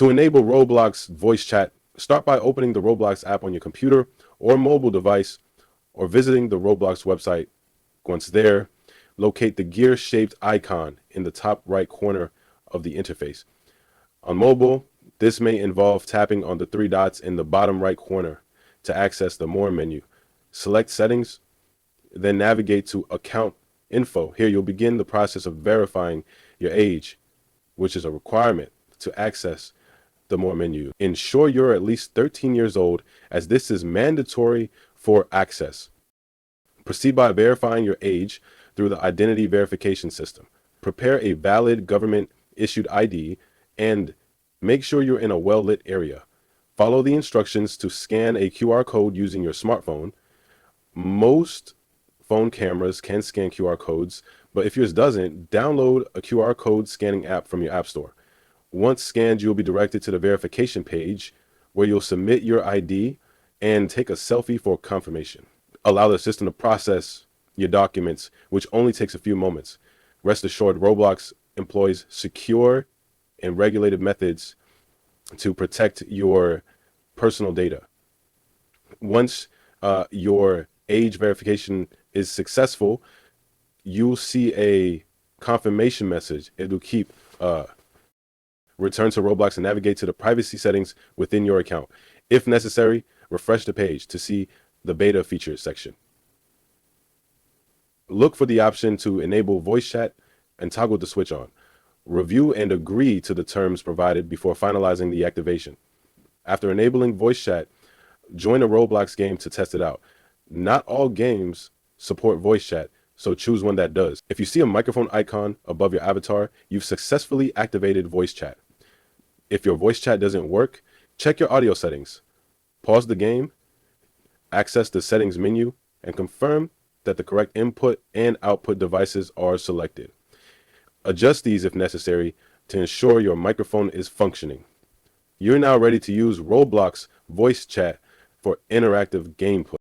To enable Roblox voice chat, start by opening the Roblox app on your computer or mobile device or visiting the Roblox website. Once there, locate the gear-shaped icon in the top right corner of the interface. On mobile, this may involve tapping on the three dots in the bottom right corner to access the More menu. Select Settings, then navigate to Account Info. Here you'll begin the process of verifying your age, which is a requirement to access the More menu. Ensure you're at least 13 years old, as this is mandatory for access. Proceed by verifying your age through the identity verification system. Prepare a valid government-issued ID and make sure you're in a well-lit area. Follow the instructions to scan a QR code using your smartphone. Most phone cameras can scan QR codes, but if yours doesn't, download a QR code scanning app from your app store. Once scanned, you'll be directed to the verification page where you'll submit your ID and take a selfie for confirmation. Allow the system to process your documents, which only takes a few moments. Rest assured, Roblox employs secure and regulated methods to protect your personal data. Once your age verification is successful, you'll see a confirmation message. It will keep return to Roblox and navigate to the privacy settings within your account. If necessary, refresh the page to see the beta features section. Look for the option to enable voice chat and toggle the switch on. Review and agree to the terms provided before finalizing the activation. After enabling voice chat, join a Roblox game to test it out. Not all games support voice chat, so choose one that does. If you see a microphone icon above your avatar, you've successfully activated voice chat. If your voice chat doesn't work, check your audio settings. Pause the game, access the settings menu, and confirm that the correct input and output devices are selected. Adjust these if necessary to ensure your microphone is functioning. You're now ready to use Roblox voice chat for interactive gameplay.